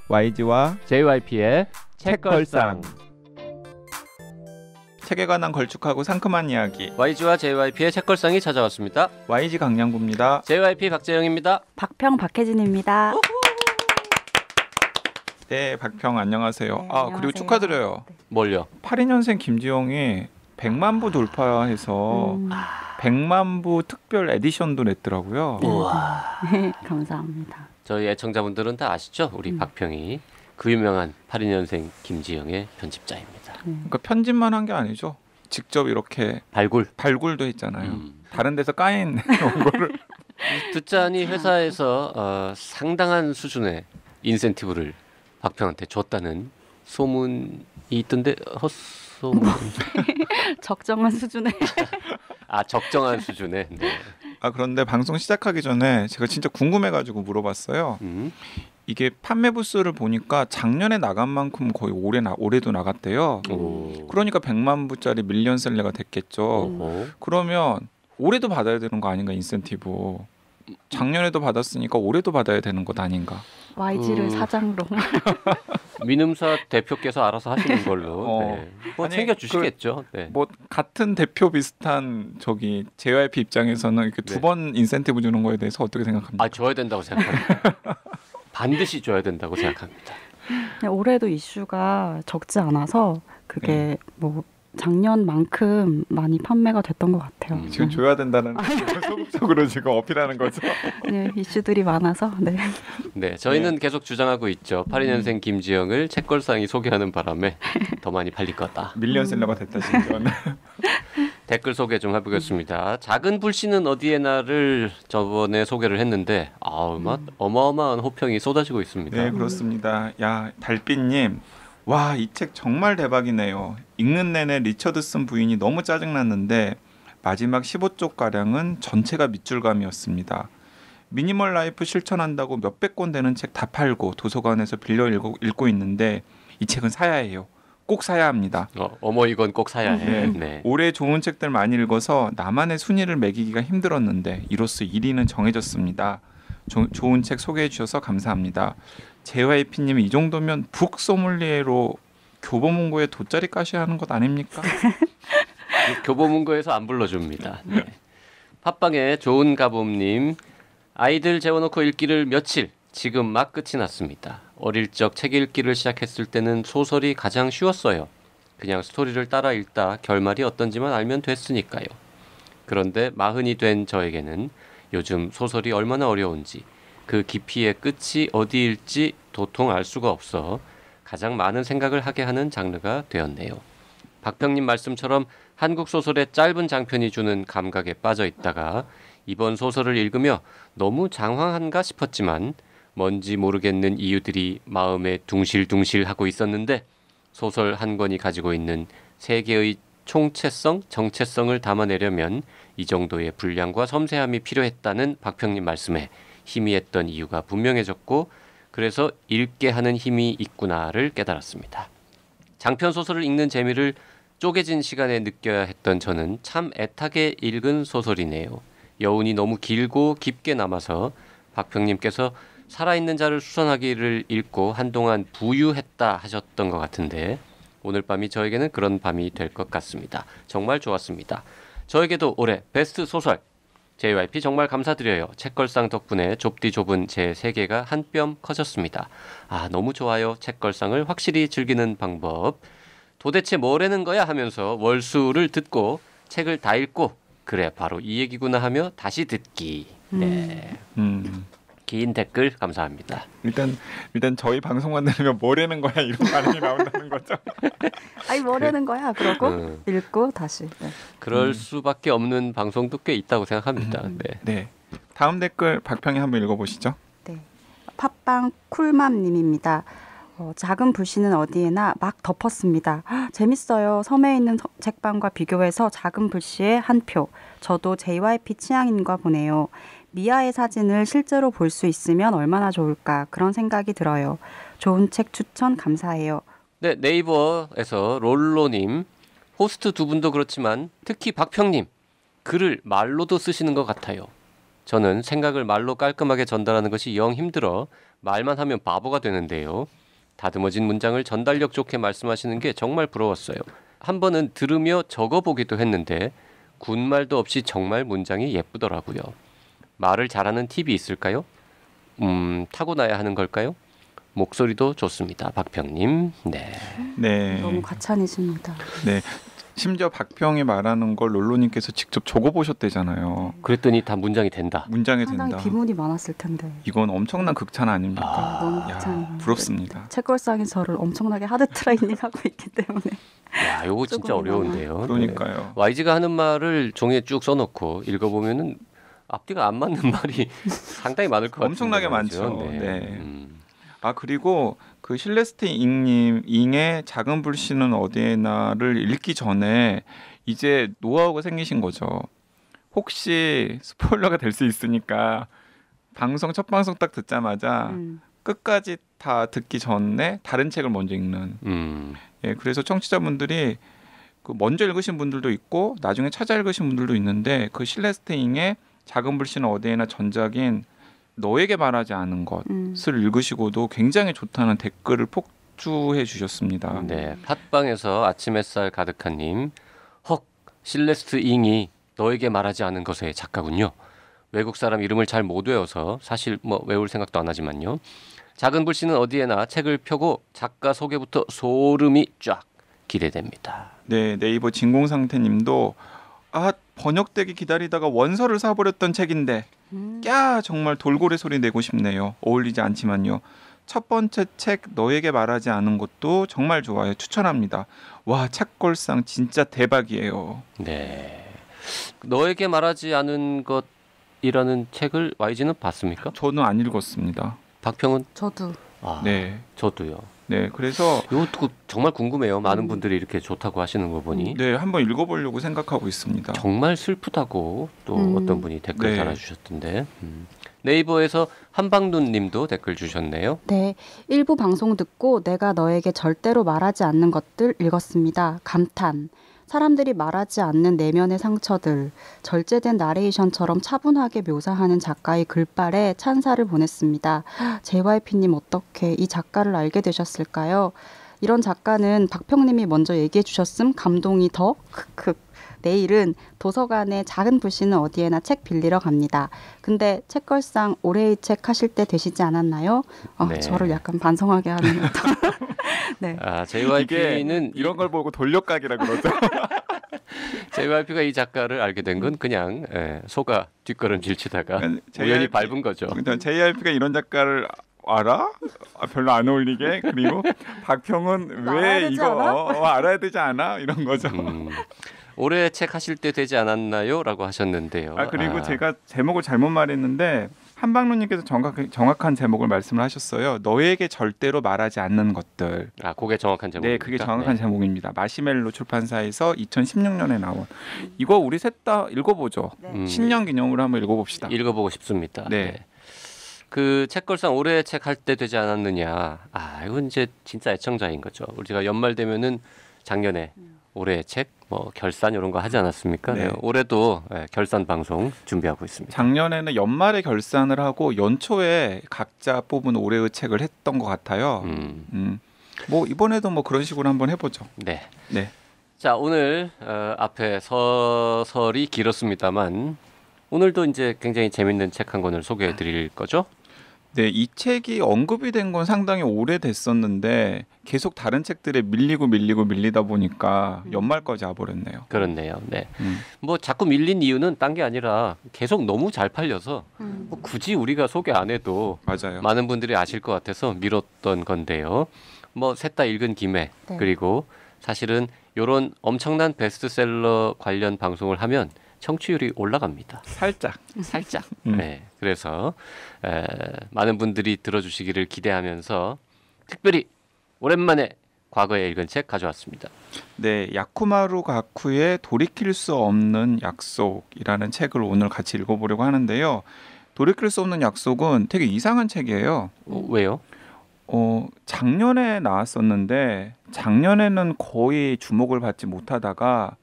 YG와 JYP의 책걸상. 책에 관한 걸쭉하고 상큼한 이야기. YG와 JYP의 책걸상이 찾아왔습니다. YG 강량구입니다. JYP 박재영입니다. 박평 박혜진입니다. 네, 박평 안녕하세요. 네, 안녕하세요. 그리고 축하드려요. 네. 뭘요? 82년생 김지영이 100만 부 돌파해서 100만 부 특별 에디션도 냈더라고요. 우와. 네, 감사합니다. 저희 애청자분들은 다 아시죠? 우리 박평이 그 유명한 82년생 김지영의 편집자입니다. 그러니까 편집만 한 게 아니죠. 직접 이렇게 발굴도 했잖아요. 다른 데서 까인 거를 듣자니 회사에서 상당한 수준의 인센티브를 박평한테 줬다는 소문이 있던데 헛소문. 적정한 수준의 적정한 수준의. 네. 그런데 방송 시작하기 전에 제가 진짜 궁금해가지고 물어봤어요. 이게 판매 부수를 보니까 작년에 나간 만큼 거의 올해도 나갔대요. 그러니까 100만 부짜리 밀리언셀러가 됐겠죠. 그러면 올해도 받아야 되는 거 아닌가, 인센티브. 작년에도 받았으니까 올해도 받아야 되는 것 아닌가. YG를 사장으로. 민음사 대표께서 알아서 하시는 걸로. 네. 뭐 챙겨주시겠죠. 네. 뭐 같은 대표 비슷한 JYP 입장에서는 이렇게 두 번 인센티브 주는 거에 대해서 어떻게 생각합니까? 줘야 된다고 생각합니다. 반드시 줘야 된다고 생각합니다. 올해도 이슈가 적지 않아서 그게 뭐 작년만큼 많이 판매가 됐던 것 같아요. 지금 줘야 된다는 소극적으로 지금 어필하는 거죠? 네, 이슈들이 많아서. 네, 저희는 계속 주장하고 있죠. 82년생 김지영을 책걸상이 소개하는 바람에 더 많이 팔릴 거다. 밀리언셀러가 됐다 지금. 댓글 소개 좀 해보겠습니다. 작은 불씨는 어디에나를 저번에 소개를 했는데 어마어마한 호평이 쏟아지고 있습니다. 네, 그렇습니다. 야, 달빛님. 와, 이 책 정말 대박이네요. 읽는 내내 리처드슨 부인이 너무 짜증났는데 마지막 15쪽가량은 전체가 밑줄감이었습니다. 미니멀 라이프 실천한다고 몇백 권 되는 책 다 팔고 도서관에서 빌려 읽고 있는데 이 책은 사야 해요. 꼭 사야 합니다. 이건 꼭 사야 해. 네. 올해 좋은 책들 많이 읽어서 나만의 순위를 매기기가 힘들었는데 이로써 1위는 정해졌습니다. 좋은 책 소개해 주셔서 감사합니다. JYP님이 이 정도면 북 소믈리에로 교보문고에 돗자리 까셔야 하는 것 아닙니까? 교보문고에서 안 불러줍니다. 네. 팟빵에 좋은 가봄님, 아이들 재워놓고 읽기를 며칠, 지금 막 끝이 났습니다. 어릴 적 책 읽기를 시작했을 때는 소설이 가장 쉬웠어요. 그냥 스토리를 따라 읽다 결말이 어떤지만 알면 됐으니까요. 그런데 40이 된 저에게는 요즘 소설이 얼마나 어려운지, 그 깊이의 끝이 어디일지 도통 알 수가 없어 가장 많은 생각을 하게 하는 장르가 되었네요. 박평님 말씀처럼 한국 소설의 짧은 장편이 주는 감각에 빠져 있다가 이번 소설을 읽으며 너무 장황한가 싶었지만 뭔지 모르겠는 이유들이 마음에 둥실둥실하고 있었는데 소설 한 권이 가지고 있는 세계의 총체성, 정체성을 담아내려면 이 정도의 분량과 섬세함이 필요했다는 박평님 말씀에 희미했던 이유가 분명해졌고 그래서 읽게 하는 힘이 있구나를 깨달았습니다. 장편 소설을 읽는 재미를 쪼개진 시간에 느껴야 했던 저는 참 애타게 읽은 소설이네요. 여운이 너무 길고 깊게 남아서 박평님께서 살아있는 자를 수선하기를 읽고 한동안 부유했다 하셨던 것 같은데 오늘 밤이 저에게는 그런 밤이 될 것 같습니다. 정말 좋았습니다. 저에게도 올해 베스트 소설 JYP 정말 감사드려요. 책걸상 덕분에 좁디 좁은 제 세계가 한 뼘 커졌습니다. 너무 좋아요. 책걸상을 확실히 즐기는 방법. 도대체 뭐라는 거야 하면서 월수를 듣고 책을 다 읽고 그래 바로 이 얘기구나 하며 다시 듣기. 네. 긴 댓글 감사합니다. 일단 저희 방송만 들으면 뭐라는 거야 이런 반응이 나온다는 거죠. 뭐라는 거야 그러고 읽고 다시. 네. 그럴 수밖에 없는 방송도 꽤 있다고 생각합니다. 네. 다음 댓글 박평이 한번 읽어보시죠. 네. 팟빵 쿨맘님입니다. 작은 불씨는 어디에나 막 덮었습니다. 재밌어요. 섬에 있는 책방과 비교해서 작은 불씨에 한 표. 저도 JYP 취향인가 보네요. 미아의 사진을 실제로 볼 수 있으면 얼마나 좋을까 그런 생각이 들어요. 좋은 책 추천 감사해요. 네, 네이버에서 롤로님, 호스트 두 분도 그렇지만 특히 박평님 글을 말로도 쓰시는 것 같아요. 저는 생각을 말로 깔끔하게 전달하는 것이 영 힘들어 말만 하면 바보가 되는데요. 다듬어진 문장을 전달력 좋게 말씀하시는 게 정말 부러웠어요. 한 번은 들으며 적어보기도 했는데 군말도 없이 정말 문장이 예쁘더라고요. 말을 잘하는 팁이 있을까요? 타고나야 하는 걸까요? 목소리도 좋습니다. 박평님. 네. 네. 너무 과찬이십니다. 네. 심지어 박평이 말하는 걸 롤로님께서 직접 적어보셨대잖아요. 그랬더니 다 문장이 된다. 문장이 상당히 된다. 비문이 많았을 텐데. 이건 엄청난 극찬 아닙니까? 너무 야, 과찬이에요. 부럽습니다. 책걸상이 저를 엄청나게 하드 트레이닝하고 있기 때문에. 야, 이거 진짜 조금 어려운데요. 그러니까요. 네. YG가 하는 말을 종이에 쭉 써놓고 읽어보면은 앞뒤가 안 맞는 말이 상당히 많을 것 같아요. 엄청나게 많죠. 네. 네. 아 그리고 그 실레스트 잉의 작은 불씨는 어디에나를 읽기 전에 이제 노하우가 생기신 거죠. 혹시 스포일러가 될 수 있으니까 첫 방송 딱 듣자마자 끝까지 다 듣기 전에 다른 책을 먼저 읽는. 예, 그래서 청취자분들이 그 먼저 읽으신 분들도 있고 나중에 찾아 읽으신 분들도 있는데 그 실레스트 잉의 작은 불씨는 어디에나 전작인 너에게 말하지 않은 것을 읽으시고도 굉장히 좋다는 댓글을 폭주해 주셨습니다. 네, 팟빵에서 아침 햇살 가득한님, 헉, 실레스트 잉이 너에게 말하지 않은 것의 작가군요. 외국 사람 이름을 잘 못 외워서 사실 뭐 외울 생각도 안 하지만요. 작은 불씨는 어디에나 책을 펴고 작가 소개부터 소름이 쫙 기대됩니다. 네, 네이버 진공상태님도 번역되기 기다리다가 원서를 사버렸던 책인데 꺄 정말 돌고래 소리 내고 싶네요. 어울리지 않지만요. 첫 번째 책 너에게 말하지 않은 것도 정말 좋아요. 추천합니다. 와 책걸상 진짜 대박이에요. 네, 너에게 말하지 않은 것이라는 책을 YG는 봤습니까? 저는 안 읽었습니다. 박평은? 저도. 네, 저도요. 네, 그래서 이것도 정말 궁금해요. 많은 분들이 이렇게 좋다고 하시는 거 보니. 네, 한번 읽어보려고 생각하고 있습니다. 정말 슬프다고 또 어떤 분이 댓글 네. 달아주셨던데. 네이버에서 한방눈님도 댓글 주셨네요. 네, 일부 방송 듣고 내가 너에게 절대로 말하지 않는 것들 읽었습니다. 감탄. 사람들이 말하지 않는 내면의 상처들, 절제된 나레이션처럼 차분하게 묘사하는 작가의 글발에 찬사를 보냈습니다. JYP님 어떻게 이 작가를 알게 되셨을까요? 이런 작가는 박평님이 먼저 얘기해 주셨음 감동이 더 크크. 내일은 도서관에 작은 불씨는 어디에나 책 빌리러 갑니다. 근데 책걸상 올해의 책 하실 때 되시지 않았나요? 네. 저를 약간 반성하게 하는 네. JYP는 이런 걸 보고 돌려가기라 그러죠. JYP가 이 작가를 알게 된 건 그냥 소가 뒷걸음질 치다가 우연히 밟은 거죠. JYP가 이런 작가를 알아? 별로 안 어울리게. 그리고 박평은 왜 이거 알아야 되지 않아? 이런 거죠. 올해 책 하실 때 되지 않았나요? 라고 하셨는데요. 그리고 제가 제목을 잘못 말했는데 한방루님께서 정확한 제목을 말씀을 하셨어요. 너에게 절대로 말하지 않는 것들. 그게 정확한 제목입니다. 네, 그게 정확한 제목입니다. 마시멜로 출판사에서 2016년에 나온. 이거 우리 셋 다 읽어보죠. 신년 기념으로 한번 읽어봅시다. 읽어보고 싶습니다. 네. 그 책걸상 올해 책 할 때 되지 않았느냐. 이건 이제 진짜 애청자인 거죠. 우리가 연말 되면은 작년에 올해의 책, 결산 이런 거 하지 않았습니까? 네. 네, 올해도 결산 방송 준비하고 있습니다. 작년에는 연말에 결산을 하고 연초에 각자 뽑은 올해의 책을 했던 것 같아요. 이번에도 그런 식으로 한번 해보죠. 네. 네. 자, 오늘 앞에 서설이 길었습니다만 오늘도 이제 굉장히 재밌는 책 한 권을 소개해드릴 거죠? 네, 이 책이 언급이 된 건 상당히 오래됐었는데 계속 다른 책들에 밀리다 보니까 연말까지 와버렸네요. 그렇네요. 네. 자꾸 밀린 이유는 딴 게 아니라 계속 너무 잘 팔려서 굳이 우리가 소개 안 해도 맞아요. 많은 분들이 아실 것 같아서 미뤘던 건데요. 셋 다 읽은 김에 그리고 사실은 이런 엄청난 베스트셀러 관련 방송을 하면 청취율이 올라갑니다. 살짝. 네, 그래서 많은 분들이 들어주시기를 기대하면서 특별히 오랜만에 과거에 읽은 책 가져왔습니다. 네, 야쿠마루 가쿠의 돌이킬 수 없는 약속이라는 책을 오늘 같이 읽어보려고 하는데요. 돌이킬 수 없는 약속은 되게 이상한 책이에요. 왜요? 작년에 나왔었는데 작년에는 거의 주목을 받지 못하다가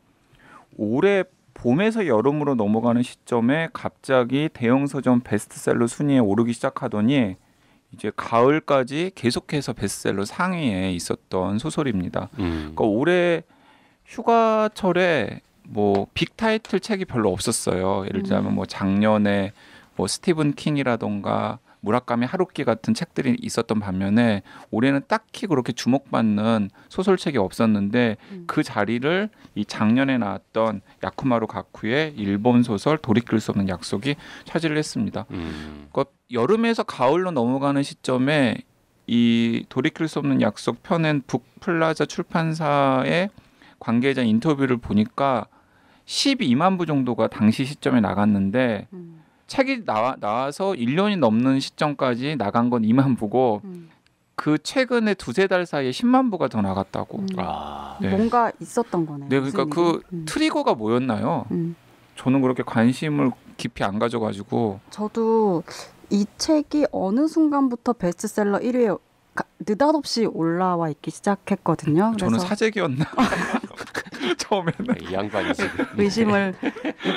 올해 봄에서 여름으로 넘어가는 시점에 갑자기 대형 서점 베스트셀러 순위에 오르기 시작하더니 이제 가을까지 계속해서 베스트셀러 상위에 있었던 소설입니다. 그러니까 올해 휴가철에 뭐 빅타이틀 책이 별로 없었어요. 예를 들자면 뭐 작년에 뭐 스티븐 킹이라던가 무라카미 하루키 같은 책들이 있었던 반면에 올해는 딱히 그렇게 주목받는 소설책이 없었는데 그 자리를 이 작년에 나왔던 야쿠마루 가쿠의 일본 소설 돌이킬 수 없는 약속이 차지를 했습니다. 그러니까 여름에서 가을로 넘어가는 시점에 이 돌이킬 수 없는 약속 펴낸 북플라자 출판사의 관계자 인터뷰를 보니까 12만 부 정도가 당시 시점에 나갔는데 책이 나와서 1년이 넘는 시점까지 나간 건 2만 부고 그 최근에 두세 달 사이에 10만 부가 더 나갔다고. 네. 뭔가 있었던 거네요. 네, 그러니까 그 트리거가 뭐였나요? 저는 그렇게 관심을 깊이 안 가져가지고. 저도 이 책이 어느 순간부터 베스트셀러 1위에 느닷없이 올라와 있기 시작했거든요. 저는 사재기였나? 처음에는 이 양반이지. 의심을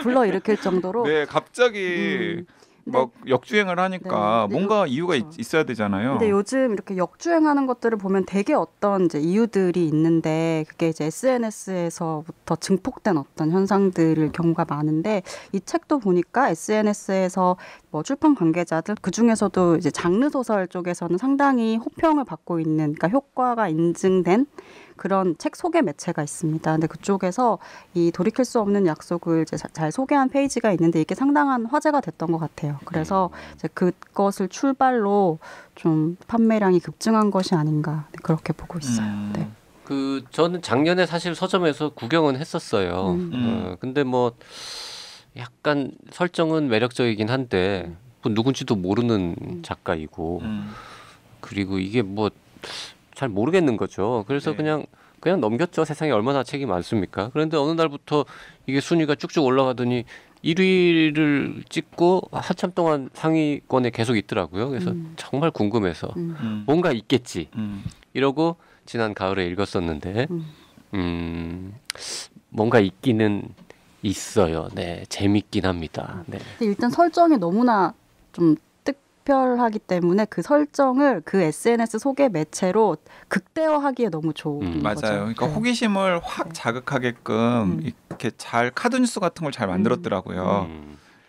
불러일으킬 정도로. 네, 갑자기 막 역주행을 하니까 뭔가 이유가 있어야 되잖아요. 근데 요즘 이렇게 역주행하는 것들을 보면 되게 어떤 이제 이유들이 있는데 그게 이제 SNS에서부터 증폭된 어떤 현상들일 경우가 많은데 이 책도 보니까 SNS에서 뭐 출판 관계자들 그 중에서도 이제 장르 소설 쪽에서는 상당히 호평을 받고 있는, 그러니까 효과가 인증된 그런 책 소개 매체가 있습니다. 근데 그쪽에서 이 돌이킬 수 없는 약속을 이제 잘 소개한 페이지가 있는데 이게 상당한 화제가 됐던 것 같아요. 그래서 이제 그것을 출발로 좀 판매량이 급증한 것이 아닌가 그렇게 보고 있어요. 네. 그 저는 작년에 사실 서점에서 구경은 했었어요. 근데 뭐 약간 설정은 매력적이긴 한데 뭐 누군지도 모르는 작가이고 그리고 이게 뭐 잘 모르겠는 거죠. 그래서 그냥 넘겼죠. 세상에 얼마나 책이 많습니까? 그런데 어느 날부터 이게 순위가 쭉쭉 올라가더니 1위를 찍고 한참 동안 상위권에 계속 있더라고요. 그래서 정말 궁금해서 뭔가 있겠지 이러고 지난 가을에 읽었었는데 뭔가 있기는 있어요. 네, 재밌긴 합니다. 네. 일단 설정이 너무나 좀 특별하기 때문에 그 설정을 그 SNS 소개 매체로 극대화하기에 너무 좋은 맞아요. 거죠. 그러니까 호기심을 확 자극하게끔 이렇게 잘 카드뉴스 같은 걸 잘 만들었더라고요.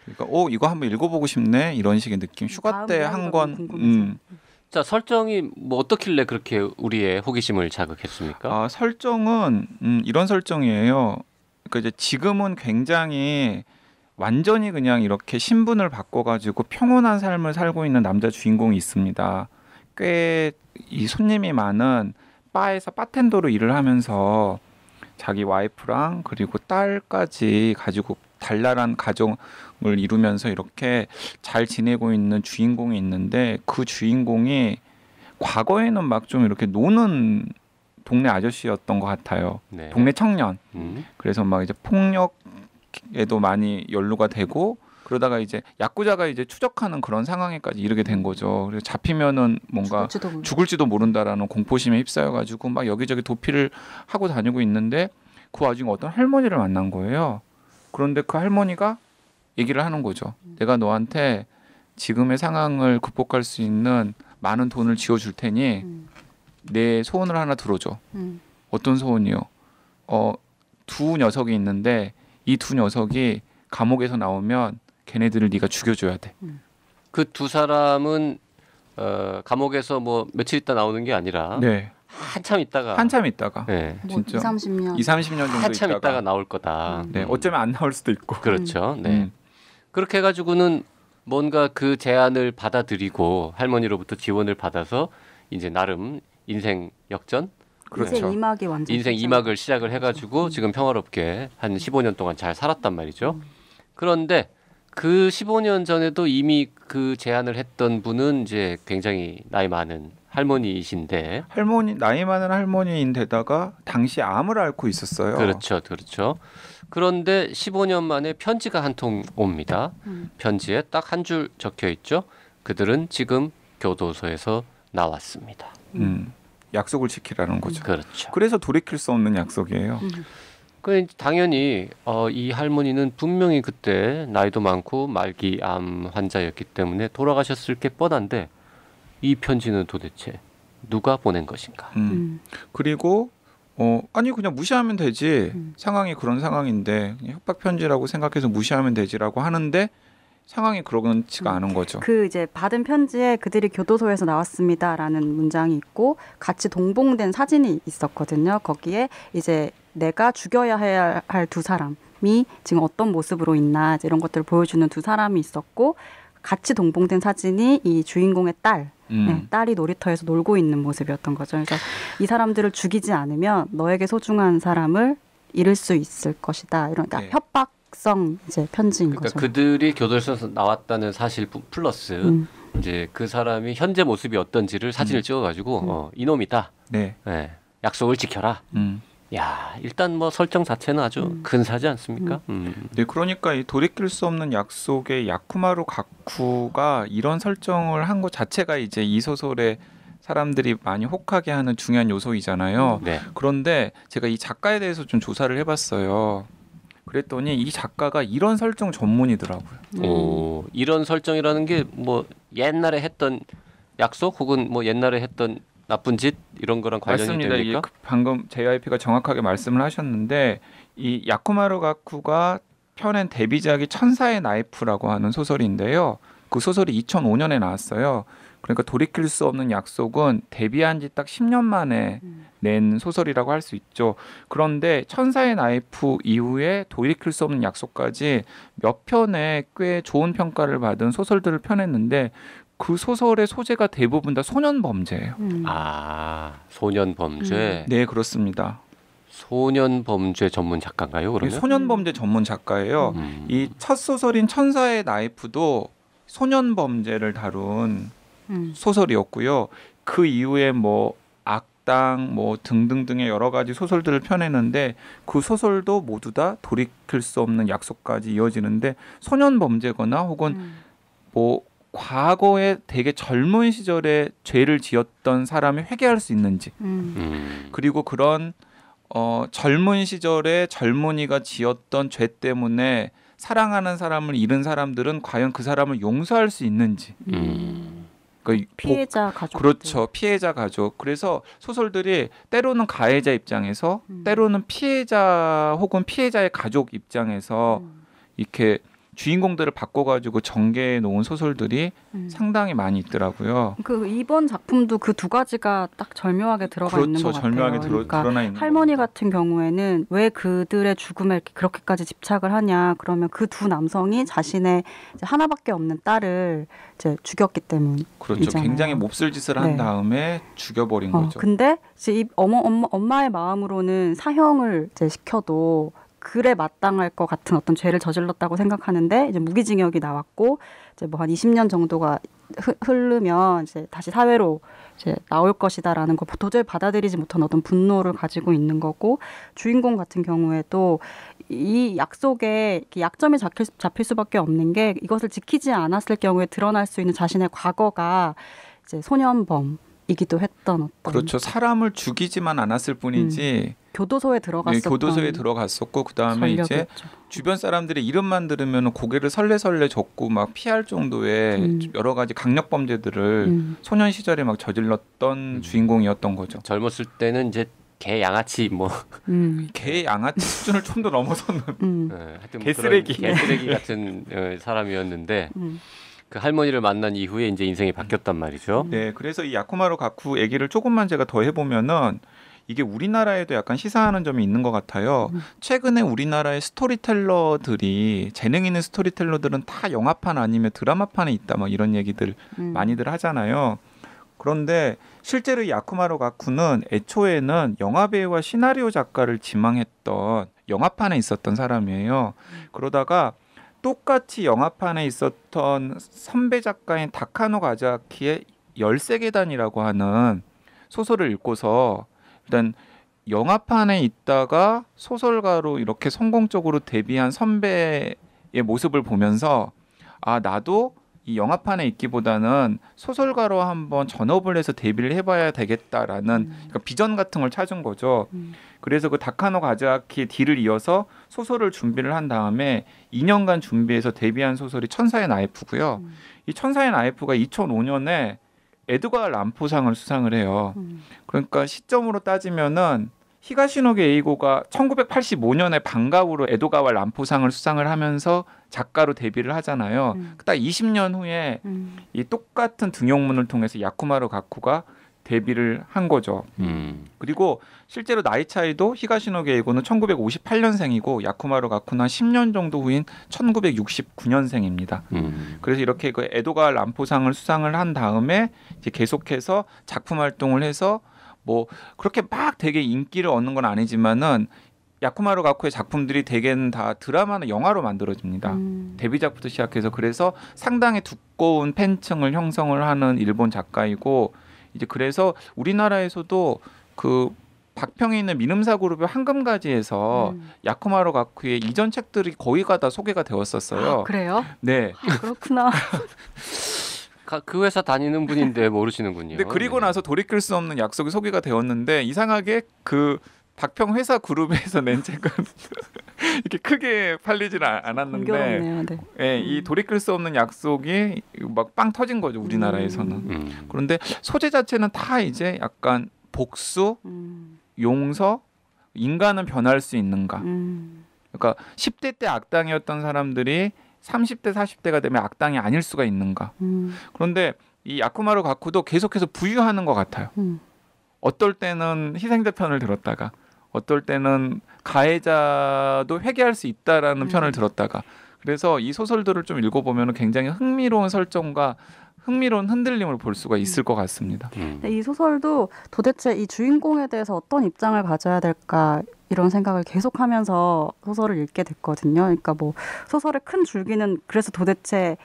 그러니까 이거 한번 읽어보고 싶네 이런 식의 느낌. 휴가 때 한 권. 자, 설정이 뭐 어떻길래 그렇게 우리의 호기심을 자극했습니까? 설정은 이런 설정이에요. 그러니까 이제 지금은 굉장히 완전히 그냥 이렇게 신분을 바꿔가지고 평온한 삶을 살고 있는 남자 주인공이 있습니다. 꽤 이 손님이 많은 바에서 바텐더로 일을 하면서 자기 와이프랑 그리고 딸까지 가지고 달달한 가정을 이루면서 이렇게 잘 지내고 있는 주인공이 있는데 그 주인공이 과거에는 막 좀 이렇게 노는 동네 아저씨였던 것 같아요. 네. 동네 청년. 그래서 막 이제 폭력에도 많이 연루가 되고 그러다가 이제 야쿠자가 이제 추적하는 그런 상황에까지 이르게 된 거죠. 그래서 잡히면은 뭔가 죽을지도 모른다라는 공포심에 휩싸여가지고 막 여기저기 도피를 하고 다니고 있는데 그 와중에 어떤 할머니를 만난 거예요. 그런데 그 할머니가 얘기를 하는 거죠. 내가 너한테 지금의 상황을 극복할 수 있는 많은 돈을 지어줄 테니 내 소원을 하나 들어줘. 어떤 소원이요? 두 녀석이 있는데 이 두 녀석이 감옥에서 나오면 걔네들을 네가 죽여줘야 돼. 그 두 사람은 감옥에서 뭐 며칠 있다 나오는 게 아니라 네. 한참 있다가 네, 뭐 진짜 2-30년 정도 한참 있다가 나올 거다. 네, 어쩌면 안 나올 수도 있고. 그렇죠. 네. 그렇게 해가지고는 뭔가 그 제안을 받아들이고 할머니로부터 지원을 받아서 이제 나름 인생 역전. 그렇죠. 인생 2막을 시작을 해가지고 지금 평화롭게 한 15년 동안 잘 살았단 말이죠. 그런데 그 15년 전에도 이미 그 제안을 했던 분은 이제 굉장히 나이 많은 할머니이신데 나이 많은 할머니인데다가 당시 암을 앓고 있었어요. 그렇죠. 그런데 15년 만에 편지가 한 통 옵니다. 편지에 딱 한 줄 적혀 있죠. 그들은 지금 교도소에서 나왔습니다. 약속을 지키라는 거죠. 그렇죠. 그래서 돌이킬 수 없는 약속이에요. 그 당연히 이 할머니는 분명히 그때 나이도 많고 말기암 환자였기 때문에 돌아가셨을 게 뻔한데 이 편지는 도대체 누가 보낸 것인가? 그리고 아니 그냥 무시하면 되지. 상황이 그런 상황인데 그냥 협박 편지라고 생각해서 무시하면 되지라고 하는데 상황이 그렇지가 않은 거죠. 그 이제 받은 편지에 그들이 교도소에서 나왔습니다라는 문장이 있고 같이 동봉된 사진이 있었거든요. 거기에 이제 내가 죽여야 할 두 사람이 지금 어떤 모습으로 있나 이제 이런 것들을 보여주는 두 사람이 있었고 같이 동봉된 사진이 이 주인공의 딸. 네, 딸이 놀이터에서 놀고 있는 모습이었던 거죠. 그래서 이 사람들을 죽이지 않으면 너에게 소중한 사람을 잃을 수 있을 것이다. 이런 그러니까 협박성 이제 편지인 그러니까 거죠. 그들이 교도소에서 나왔다는 사실 플러스 이제 그 사람이 현재 모습이 어떤지를 사진을 찍어가지고 이놈이다. 네. 네, 약속을 지켜라. 야, 일단 뭐 설정 자체는 아주 근사하지 않습니까? 네, 그러니까 이 돌이킬 수 없는 약속의 야쿠마루 가쿠가 이런 설정을 한 것 자체가 이제 이 소설에 사람들이 많이 혹하게 하는 중요한 요소이잖아요. 네. 그런데 제가 이 작가에 대해서 좀 조사를 해봤어요. 그랬더니 이 작가가 이런 설정 전문이더라고요. 오, 이런 설정이라는 게 뭐 옛날에 했던 약속 혹은 뭐 옛날에 했던 나쁜 짓 이런 거랑 관련이 맞습니다. 됩니까? 방금 JYP가 정확하게 말씀을 하셨는데 이 야쿠마루 가쿠가 펴낸 데뷔작이 천사의 나이프라고 하는 소설인데요. 그 소설이 2005년에 나왔어요. 그러니까 돌이킬 수 없는 약속은 데뷔한 지 딱 10년 만에 낸 소설이라고 할 수 있죠. 그런데 천사의 나이프 이후에 돌이킬 수 없는 약속까지 몇 편의 꽤 좋은 평가를 받은 소설들을 펴냈는데 그 소설의 소재가 대부분 다 소년 범죄예요. 아, 소년 범죄. 네, 그렇습니다. 소년 범죄 전문 작가인가요? 그러면? 소년 범죄 전문 작가예요. 이 첫 소설인 천사의 나이프도 소년 범죄를 다룬 소설이었고요. 그 이후에 뭐 악당 뭐 등등등의 여러 가지 소설들을 펴내는데 그 소설도 모두 다 돌이킬 수 없는 약속까지 이어지는데 소년 범죄거나 혹은 뭐 과거에 되게 젊은 시절에 죄를 지었던 사람이 회개할 수 있는지 그리고 그런 젊은 시절에 젊은이가 지었던 죄 때문에 사랑하는 사람을 잃은 사람들은 과연 그 사람을 용서할 수 있는지 그러니까 피해자 가족 그렇죠. 피해자 가족. 그래서 소설들이 때로는 가해자 입장에서 때로는 피해자 혹은 피해자의 가족 입장에서 이렇게 주인공들을 바꿔가지고 전개해 놓은 소설들이 상당히 많이 있더라고요. 그 이번 작품도 그 두 가지가 딱 절묘하게 들어가 있는 것 같아요. 절묘하게 그러니까 드러나 있는 할머니 겁니다. 같은 경우에는 왜 그들의 죽음에 그렇게까지 집착을 하냐? 그러면 그 두 남성이 자신의 이제 하나밖에 없는 딸을 이제 죽였기 때문이잖아요. 그렇죠. 굉장히 몹쓸 짓을 한 네. 다음에 죽여버린 거죠. 근데 이제 이 엄마의 마음으로는 사형을 이제 시켜도 글에 마땅할 것 같은 어떤 죄를 저질렀다고 생각하는데 이제 무기징역이 나왔고 이제 뭐 한 20년 정도가 흐르면 이제 다시 사회로 이제 나올 것이다라는 걸 도저히 받아들이지 못한 어떤 분노를 가지고 있는 거고 주인공 같은 경우에도 이 약속에 약점이 잡힐 수밖에 없는 게 이것을 지키지 않았을 경우에 드러날 수 있는 자신의 과거가 이제 소년범이기도 했던 어떤 그렇죠. 사람을 죽이지만 않았을 뿐이지 교도소에 들어갔었던 네, 교도소에 들어갔었고 그 다음에 이제 전력이었죠. 주변 사람들이 이름만 들으면 고개를 설레설레 젓고 막 피할 정도의 여러 가지 강력 범죄들을 소년 시절에 막 저질렀던 주인공이었던 거죠. 젊었을 때는 이제 개 양아치 뭐 개 양아치 수준을 좀 더 넘어서는 하여튼 개쓰레기. 개쓰레기 같은 사람이었는데 그 할머니를 만난 이후에 이제 인생이 바뀌었단 말이죠. 네, 그래서 이 야쿠마루 가쿠 얘기를 조금만 제가 더 해보면은 이게 우리나라에도 약간 시사하는 점이 있는 것 같아요. 최근에 우리나라의 스토리텔러들이 재능 있는 스토리텔러들은 다 영화판 아니면 드라마판에 있다 막 이런 얘기들 많이들 하잖아요. 그런데 실제로 이 야쿠마루 가쿠는 애초에는 영화배우와 시나리오 작가를 지망했던 영화판에 있었던 사람이에요. 그러다가 똑같이 영화판에 있었던 선배 작가인 다카노 가자키의 열쇠계단이라고 하는 소설을 읽고서 일단 영화판에 있다가 소설가로 이렇게 성공적으로 데뷔한 선배의 모습을 보면서 아 나도 이 영화판에 있기보다는 소설가로 한번 전업을 해서 데뷔를 해봐야 되겠다라는 그러니까 비전 같은 걸 찾은 거죠. 그래서 그 다카노 가즈아키의 뒤를 이어서 소설을 준비를 한 다음에 2년간 준비해서 데뷔한 소설이 천사의 나이프고요. 이 천사의 나이프가 2005년에 에드가 람포상을 수상을 해요. 그러니까 시점으로 따지면은 히가시노게 에이고가 1985년에 방과후로 에도가와 람포상을 수상을 하면서 작가로 데뷔를 하잖아요. 딱 20년 후에 이 똑같은 등용문을 통해서 야쿠마루 가쿠가 데뷔를 한 거죠. 그리고 실제로 나이 차이도 히가시노게 에이고는 1958년생이고 야쿠마루 가쿠는 한 10년 정도 후인 1969년생입니다. 그래서 이렇게 그 에도가 람포상을 수상을 한 다음에 이제 계속해서 작품 활동을 해서 뭐 그렇게 막 되게 인기를 얻는 건 아니지만은 야쿠마루 가쿠의 작품들이 대개는 다 드라마나 영화로 만들어집니다. 데뷔작부터 시작해서 그래서 상당히 두꺼운 팬층을 형성을 하는 일본 작가이고 이제 그래서 우리나라에서도 그 박평에 있는 미음사 그룹의 황금가지에서 야쿠마루 가쿠의 이전 책들이 거의가 다 소개가 되었었어요. 아, 그래요? 네. 그렇구나. 그 회사 다니는 분인데 모르시는군요. 근데 그리고 나서 돌이킬 수 없는 약속이 소개가 되었는데 이상하게 그 박평 회사 그룹에서 낸 책은 이렇게 크게 팔리지는 않았는데 네. 예, 이 돌이킬 수 없는 약속이 막 빵 터진 거죠 우리나라에서는. 그런데 소재 자체는 다 이제 약간 복수, 용서, 인간은 변할 수 있는가. 그러니까 10대 때 악당이었던 사람들이 30대 40대가 되면 악당이 아닐 수가 있는가. 그런데 이 야쿠마루 가쿠도 계속해서 부유하는 것 같아요. 어떨 때는 희생자 편을 들었다가 어떨 때는 가해자도 회개할 수 있다라는 편을 들었다가 그래서 이 소설들을 좀 읽어보면 굉장히 흥미로운 설정과 흥미로운 흔들림을 볼 수가 있을 것 같습니다. 이 소설도 도대체 이 주인공에 대해서 어떤 입장을 가져야 될까 이런 생각을 계속하면서 소설을 읽게 됐거든요. 그러니까 뭐 소설의 큰 줄기는 그래서 도대체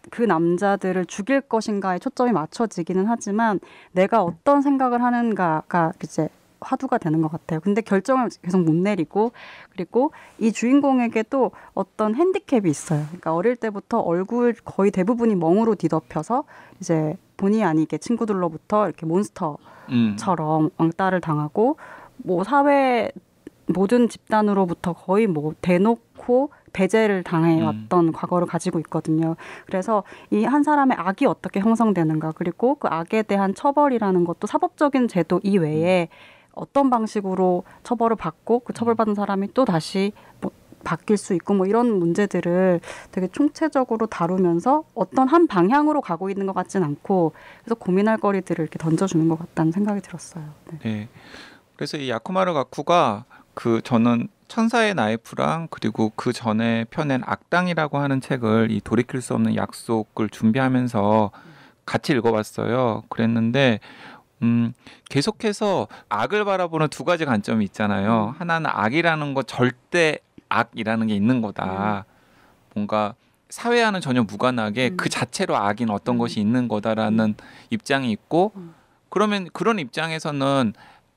그 남자들을 죽일 것인가에 초점이 맞춰지기는 하지만 내가 어떤 생각을 하는가가 이제 화두가 되는 것 같아요. 근데 결정을 계속 못 내리고 그리고 이 주인공에게도 어떤 핸디캡이 있어요. 그러니까 어릴 때부터 얼굴 거의 대부분이 멍으로 뒤덮여서 이제 본의 아니게 친구들로부터 이렇게 몬스터처럼 왕따를 당하고 뭐 사회 모든 집단으로부터 거의 뭐 대놓고 배제를 당해왔던 과거를 가지고 있거든요. 그래서 이 한 사람의 악이 어떻게 형성되는가 그리고 그 악에 대한 처벌이라는 것도 사법적인 제도 이외에 어떤 방식으로 처벌을 받고 그 처벌받은 사람이 또 다시 뭐 바뀔 수 있고 뭐 이런 문제들을 되게 총체적으로 다루면서 어떤 한 방향으로 가고 있는 것 같진 않고 그래서 고민할 거리들을 이렇게 던져주는 것 같다는 생각이 들었어요. 네. 그래서 이 야쿠마루 가쿠가 저는 천사의 나이프랑 그리고 그 전에 펴낸 악당이라고 하는 책을 이 돌이킬 수 없는 약속을 준비하면서 같이 읽어봤어요. 그랬는데 계속해서 악을 바라보는 두 가지 관점이 있잖아요. 하나는 악이라는 거 절대 악이라는 게 있는 거다. 뭔가 사회와는 전혀 무관하게 그 자체로 악인 어떤 것이 있는 거다라는 입장이 있고 그러면 그런 입장에서는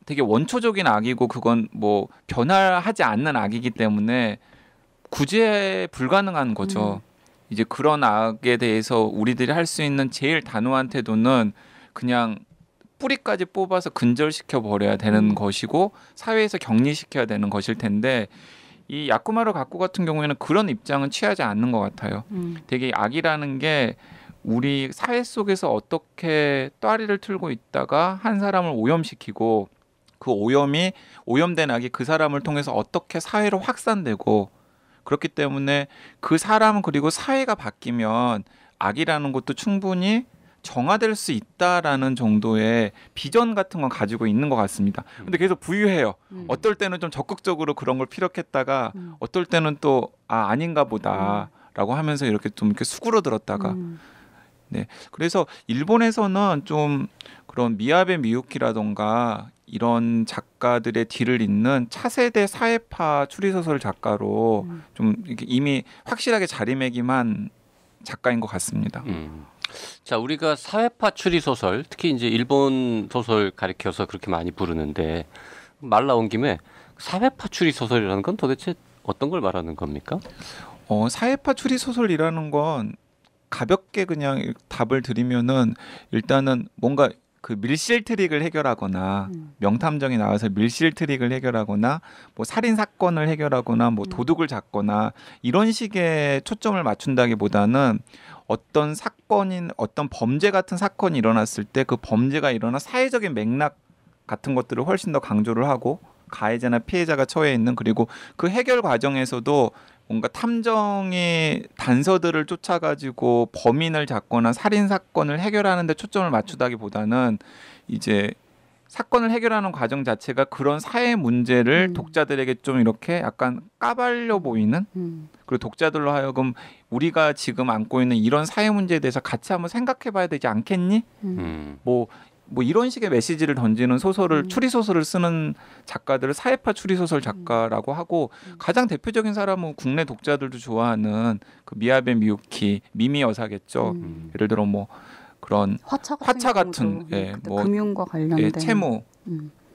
되게 원초적인 악이고 그건 뭐 변화하지 않는 악이기 때문에 구제 불가능한 거죠. 이제 그런 악에 대해서 우리들이 할 수 있는 제일 단호한 태도는 그냥 뿌리까지 뽑아서 근절시켜 버려야 되는 것이고 사회에서 격리시켜야 되는 것일 텐데 이 야쿠마루 가쿠 같은 경우에는 그런 입장은 취하지 않는 것 같아요. 되게 악이라는 게 우리 사회 속에서 어떻게 또아리를 틀고 있다가 한 사람을 오염시키고 그 오염된 악이 그 사람을 통해서 어떻게 사회로 확산되고 그렇기 때문에 그 사람 그리고 사회가 바뀌면 악이라는 것도 충분히 정화될 수 있다라는 정도의 비전 같은 건 가지고 있는 것 같습니다. 근데 계속 부유해요. 어떨 때는 좀 적극적으로 그런 걸 피력했다가 어떨 때는 또 아닌가 보다라고 하면서 이렇게 좀 이렇게 수그러들었다가 네. 그래서 일본에서는 좀 그런 미야베 미유키라던가 이런 작가들의 뒤를 잇는 차세대 사회파 추리소설 작가로 좀 이렇게 이미 확실하게 자리매김한 작가인 것 같습니다. 자, 우리가 사회파 추리 소설, 특히 이제 일본 소설 가리켜서 그렇게 많이 부르는데 말 나온 김에 사회파 추리 소설이라는 건 도대체 어떤 걸 말하는 겁니까? 사회파 추리 소설이라는 건 가볍게 그냥 답을 드리면은 일단은 뭔가 그 밀실 트릭을 해결하거나 명탐정이 나와서 밀실 트릭을 해결하거나 뭐 살인 사건을 해결하거나 뭐 도둑을 잡거나 이런 식의 초점을 맞춘다기보다는 어떤 사건인 어떤 범죄 같은 사건이 일어났을 때 그 범죄가 일어나 사회적인 맥락 같은 것들을 훨씬 더 강조를 하고 가해자나 피해자가 처해 있는 그리고 그 해결 과정에서도 뭔가 탐정의 단서들을 쫓아가지고 범인을 잡거나 살인 사건을 해결하는 데 초점을 맞추다기보다는 이제 사건을 해결하는 과정 자체가 그런 사회 문제를 독자들에게 좀 이렇게 약간 까발려 보이는 그리고 독자들로 하여금 우리가 지금 안고 있는 이런 사회 문제에 대해서 같이 한번 생각해 봐야 되지 않겠니? 뭐 이런 식의 메시지를 던지는 소설을 추리소설을 쓰는 작가들을 사회파 추리소설 작가라고 하고 가장 대표적인 사람은 국내 독자들도 좋아하는 그 미야베 미유키 미미 여사겠죠. 예를 들어 뭐 그런 화차 같은 뭐 금융과 관련된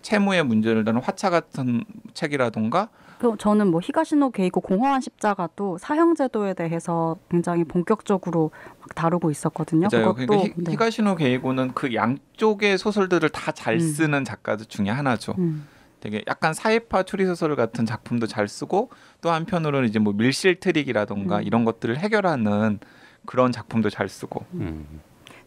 채무의 문제를 다룬 화차 같은 책이라던가 저는 뭐 히가시노 게이고 공허한 십자가도 사형제도에 대해서 굉장히 본격적으로 막 다루고 있었거든요. 맞아요. 그것도 그러니까 히가시노 게이고는 그 양쪽의 소설들을 다 잘 쓰는 작가들 중에 하나죠. 되게 약간 사회파 추리소설 같은 작품도 잘 쓰고 또 한편으로는 이제 뭐 밀실 트릭이라던가 이런 것들을 해결하는 그런 작품도 잘 쓰고.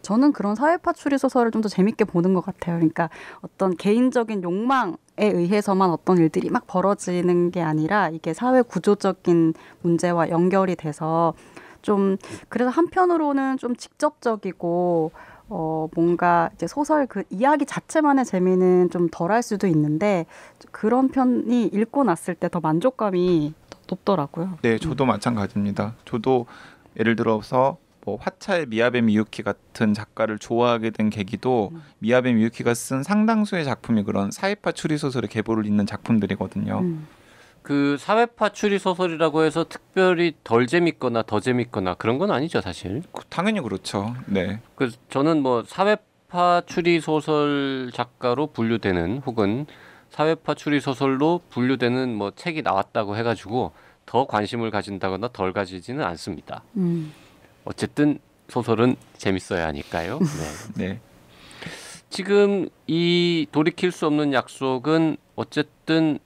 저는 그런 사회파 추리 소설을 좀 더 재밌게 보는 것 같아요. 그러니까 어떤 개인적인 욕망에 의해서만 어떤 일들이 막 벌어지는 게 아니라 이게 사회 구조적인 문제와 연결이 돼서 좀 그래서 한편으로는 좀 직접적이고 뭔가 이제 소설 그 이야기 자체만의 재미는 좀 덜할 수도 있는데 그런 편이 읽고 났을 때 더 만족감이 더 높더라고요. 네, 저도 마찬가지입니다. 저도 예를 들어서 뭐 화차의 미야베 미유키 같은 작가를 좋아하게 된 계기도 미야베 미유키가 쓴 상당수의 작품이 그런 사회파 추리 소설의 계보를 잇는 작품들이거든요. 그 사회파 추리 소설이라고 해서 특별히 덜 재밌거나 더 재밌거나 그런 건 아니죠, 사실. 당연히 그렇죠. 네. 그 저는 뭐 사회파 추리 소설 작가로 분류되는 혹은 사회파 추리 소설로 분류되는 뭐 책이 나왔다고 해가지고 더 관심을 가진다거나 덜 가지지는 않습니다. 어쨌든 소설은 재밌어야 하니까요. 네. 네. 지금 이 돌이킬 수 없는 약속은 어쨌든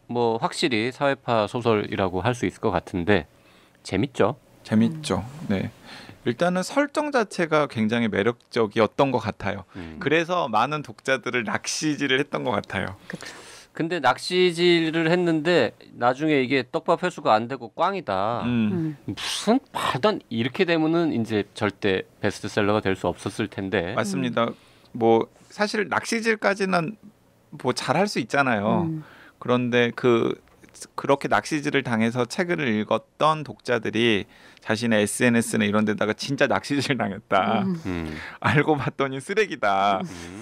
뭐 확실히 사회파 소설이라고 할 수 있을 것 같은데 재밌죠? 재밌죠. 네. 일단은 설정 자체가 굉장히 매력적이었던 것 같아요. 그래서 많은 독자들을 낚시질을 했던 것 같아요. 그쵸. 근데 낚시질을 했는데 나중에 이게 떡밥 회수가 안 되고 꽝이다. 무슨 말도 안 이렇게 되면은 이제 절대 베스트셀러가 될 수 없었을 텐데. 맞습니다. 뭐 사실 낚시질까지는 뭐 잘할 수 있잖아요. 그런데 그렇게 낚시질을 당해서 책을 읽었던 독자들이 자신의 SNS나 이런 데다가 진짜 낚시질 당했다. 알고 봤더니 쓰레기다.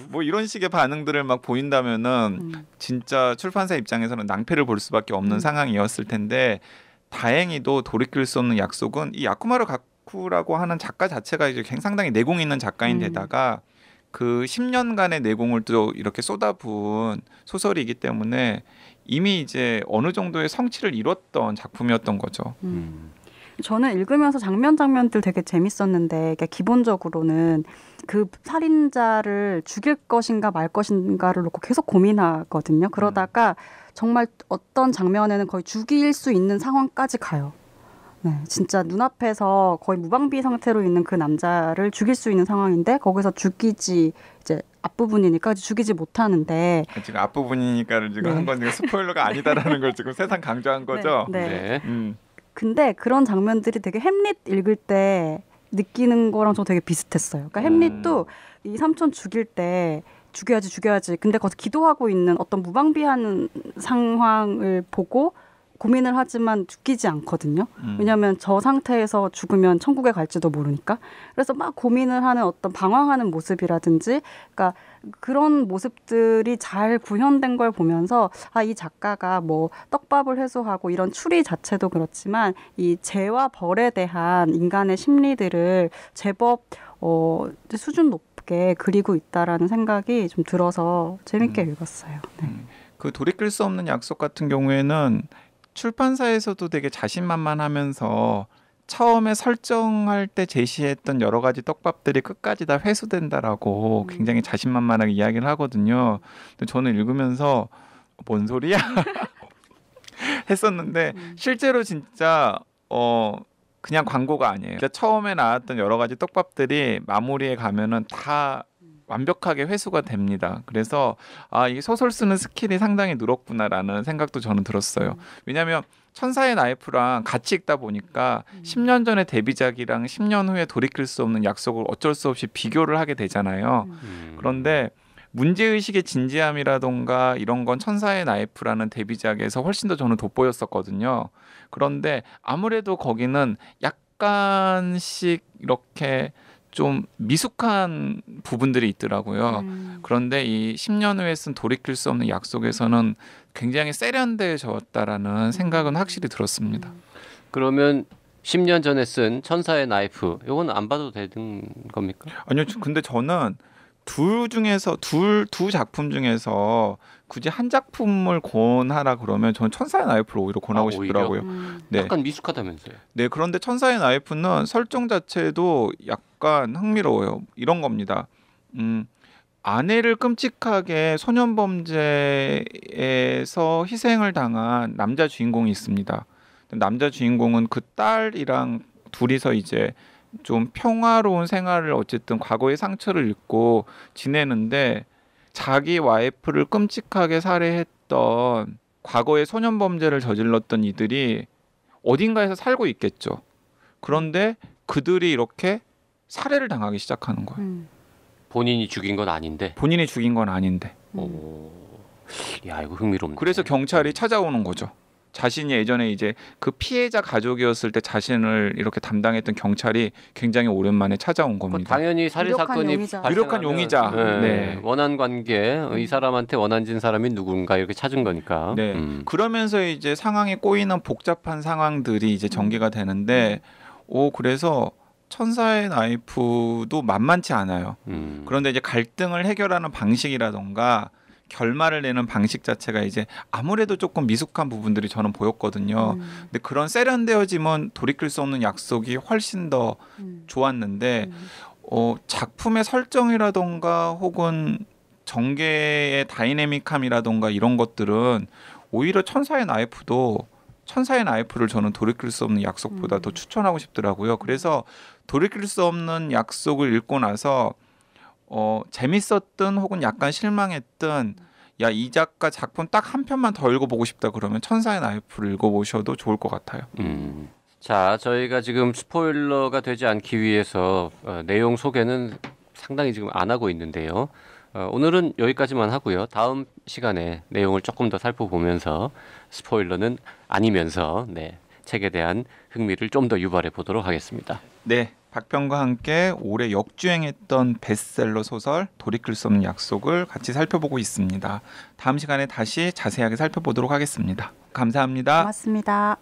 뭐 이런 식의 반응들을 막 보인다면은 진짜 출판사 입장에서는 낭패를 볼 수밖에 없는 상황이었을 텐데 다행히도 돌이킬 수 없는 약속은 이 야쿠마루 가쿠라고 하는 작가 자체가 이제 상당히 내공 있는 작가인데다가 그 10년간의 내공을 또 이렇게 쏟아부은 소설이기 때문에 이미 이제 어느 정도의 성취를 이뤘던 작품이었던 거죠. 저는 읽으면서 장면들 되게 재밌었는데 그러니까 기본적으로는 그 살인자를 죽일 것인가 말 것인가를 놓고 계속 고민하거든요. 그러다가 정말 어떤 장면에는 거의 죽일 수 있는 상황까지 가요. 네, 진짜 눈앞에서 거의 무방비 상태로 있는 그 남자를 죽일 수 있는 상황인데 거기서 죽이지 이제 앞부분이니까 죽이지 못하는데 지금 앞부분이니까를 지금 한 건 스포일러가 아니다라는 걸 지금 세상 강조한 거죠. 네. 근데 그런 장면들이 되게 햄릿 읽을 때 느끼는 거랑 저 되게 비슷했어요. 그러니까 햄릿도 이 삼촌 죽일 때 죽여야지. 근데 거기서 기도하고 있는 어떤 무방비한 상황을 보고 고민을 하지만 죽이지 않거든요. 왜냐하면 저 상태에서 죽으면 천국에 갈지도 모르니까. 그래서 막 고민을 하는 어떤 방황하는 모습이라든지 그러니까 그런 모습들이 잘 구현된 걸 보면서 이 작가가 뭐 떡밥을 회수하고 이런 추리 자체도 그렇지만 이 죄와 벌에 대한 인간의 심리들을 제법 수준 높게 그리고 있다라는 생각이 좀 들어서 재밌게 읽었어요. 네. 그 돌이킬 수 없는 약속 같은 경우에는 출판사에서도 되게 자신만만하면서 처음에 설정할 때 제시했던 여러 가지 떡밥들이 끝까지 다 회수된다라고 굉장히 자신만만하게 이야기를 하거든요. 근데 저는 읽으면서 뭔 소리야? 했었는데 실제로 진짜 그냥 광고가 아니에요. 처음에 나왔던 여러 가지 떡밥들이 마무리에 가면은 다 완벽하게 회수가 됩니다. 그래서 이 소설 쓰는 스킬이 상당히 늘었구나라는 생각도 저는 들었어요. 왜냐하면 천사의 나이프랑 같이 읽다 보니까 10년 전의 데뷔작이랑 10년 후에 돌이킬 수 없는 약속을 어쩔 수 없이 비교를 하게 되잖아요. 그런데 문제의식의 진지함이라던가 이런 건 천사의 나이프라는 데뷔작에서 훨씬 더 저는 돋보였었거든요. 그런데 아무래도 거기는 약간씩 이렇게 좀 미숙한 부분들이 있더라고요. 그런데 이 10년 후에 쓴 돌이킬 수 없는 약속에서는 굉장히 세련되어졌다라는 생각은 확실히 들었습니다. 그러면 10년 전에 쓴 천사의 나이프 이건 안 봐도 되는 겁니까? 아니요. 근데 저는 두 작품 중에서 굳이 한 작품을 권하라 그러면 저는 천사의 나이프를 오히려 권하고 싶더라고요. 네. 약간 미숙하다면서요. 네, 그런데 천사의 나이프는 설정 자체도 약간 흥미로워요. 이런 겁니다. 아내를 끔찍하게 소년범죄에서 희생을 당한 남자 주인공이 있습니다. 남자 주인공은 그 딸이랑 둘이서 이제 좀 평화로운 생활을 어쨌든 과거의 상처를 잊고 지내는데 자기 와이프를 끔찍하게 살해했던 과거의 소년범죄를 저질렀던 이들이 어딘가에서 살고 있겠죠. 그런데 그들이 이렇게 살해를 당하기 시작하는 거예요. 본인이 죽인 건 아닌데. 본인이 죽인 건 아닌데. 야, 이거 흥미롭네. 그래서 경찰이 찾아오는 거죠. 자신이 예전에 이제 그 피해자 가족이었을 때 자신을 이렇게 담당했던 경찰이 굉장히 오랜만에 찾아온 겁니다. 당연히 살인 사건이 유력한 용의자. 네. 원한 관계, 이 사람한테 원한진 사람이 누군가 이렇게 찾은 거니까. 네. 그러면서 이제 상황이 꼬이는 복잡한 상황들이 이제 전개가 되는데, 그래서 천사의 나이프도 만만치 않아요. 그런데 이제 갈등을 해결하는 방식이라던가 결말을 내는 방식 자체가 이제 아무래도 조금 미숙한 부분들이 저는 보였거든요. 근데 그런 세련되어짐은 돌이킬 수 없는 약속이 훨씬 더 좋았는데 작품의 설정이라던가 혹은 전개의 다이내믹함이라던가 이런 것들은 오히려 천사의 나이프를 저는 돌이킬 수 없는 약속보다 더 추천하고 싶더라고요. 그래서 돌이킬 수 없는 약속을 읽고 나서 재밌었든 혹은 약간 실망했든 이 작가 작품 딱 한 편만 더 읽어보고 싶다 그러면 천사의 나이프를 읽어보셔도 좋을 것 같아요. 자, 저희가 지금 스포일러가 되지 않기 위해서 내용 소개는 상당히 지금 안 하고 있는데요. 오늘은 여기까지만 하고요. 다음 시간에 내용을 조금 더 살펴보면서 스포일러는 아니면서 책에 대한 흥미를 좀 더 유발해 보도록 하겠습니다. 네. 박평과 함께 올해 역주행했던 베스트셀러 소설 돌이킬 수 없는 약속을 같이 살펴보고 있습니다. 다음 시간에 다시 자세하게 살펴보도록 하겠습니다. 감사합니다. 고맙습니다.